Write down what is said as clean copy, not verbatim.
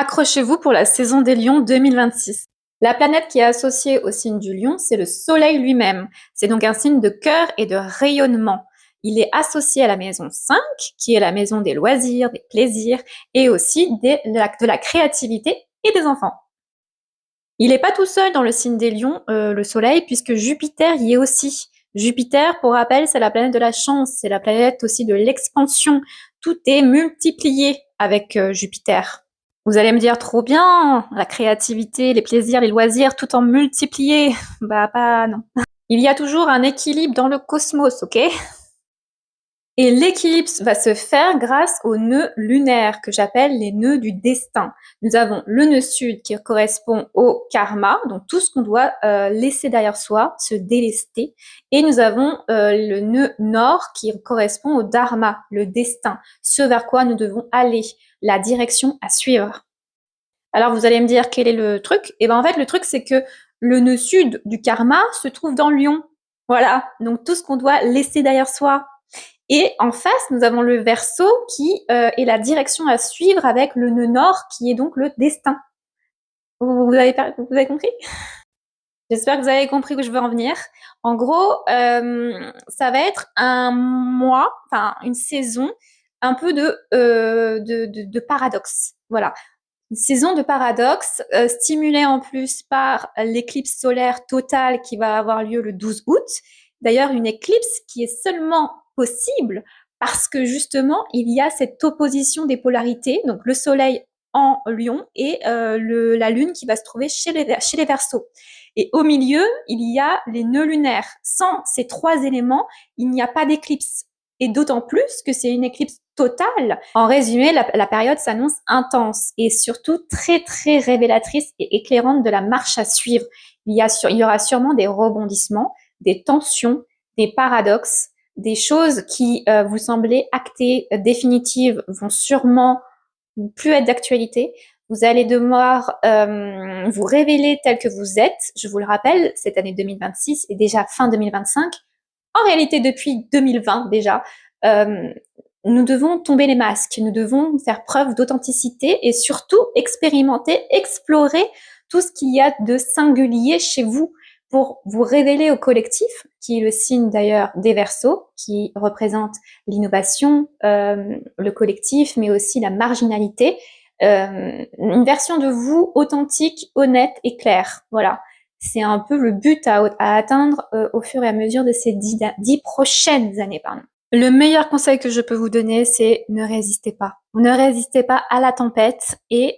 Accrochez-vous pour la saison des lions 2026. La planète qui est associée au signe du lion, c'est le soleil lui-même. C'est donc un signe de cœur et de rayonnement. Il est associé à la maison 5, qui est la maison des loisirs, des plaisirs, et aussi de la créativité et des enfants. Il n'est pas tout seul dans le signe des lions, le soleil, puisque Jupiter y est aussi. Jupiter, pour rappel, c'est la planète de la chance, c'est la planète aussi de l'expansion. Tout est multiplié avec Jupiter. Vous allez me dire, trop bien, la créativité, les plaisirs, les loisirs, tout en multiplié. Bah, pas, non. Il y a toujours un équilibre dans le cosmos, ok? Et l'équilibre va se faire grâce aux nœuds lunaires, que j'appelle les nœuds du destin. Nous avons le nœud sud qui correspond au karma, donc tout ce qu'on doit laisser derrière soi, se délester. Et nous avons le nœud nord qui correspond au dharma, le destin, ce vers quoi nous devons aller, la direction à suivre. Alors vous allez me dire quel est le truc? Et ben en fait le truc c'est que le nœud sud du karma se trouve dans le lion. Voilà, donc tout ce qu'on doit laisser derrière soi. Et en face, nous avons le Verseau qui est la direction à suivre avec le nœud nord qui est donc le destin. Vous avez compris? J'espère que vous avez compris où je veux en venir. En gros, ça va être un mois, enfin une saison, un peu de paradoxe. Voilà. Une saison de paradoxe, stimulée en plus par l'éclipse solaire totale qui va avoir lieu le 12 août. D'ailleurs, une éclipse qui est seulement possible parce que justement, il y a cette opposition des polarités, donc le soleil en lion et la lune qui va se trouver chez les Verseaux. Et au milieu, il y a les nœuds lunaires. Sans ces trois éléments, il n'y a pas d'éclipse. Et d'autant plus que c'est une éclipse totale. En résumé, la période s'annonce intense et surtout très très révélatrice et éclairante de la marche à suivre. Il y aura sûrement des rebondissements, des tensions, des paradoxes, des choses qui vous semblaient actées, définitives, vont sûrement plus être d'actualité. Vous allez devoir vous révéler tel que vous êtes. Je vous le rappelle, cette année 2026 est déjà fin 2025. En réalité, depuis 2020 déjà, nous devons tomber les masques, nous devons faire preuve d'authenticité et surtout expérimenter, explorer tout ce qu'il y a de singulier chez vous pour vous révéler au collectif, qui est le signe d'ailleurs des Verseaux, qui représente l'innovation, le collectif, mais aussi la marginalité, une version de vous authentique, honnête et claire. Voilà. C'est un peu le but à atteindre au fur et à mesure de ces 10 prochaines années. Pardon. Le meilleur conseil que je peux vous donner, c'est ne résistez pas. Ne résistez pas à la tempête et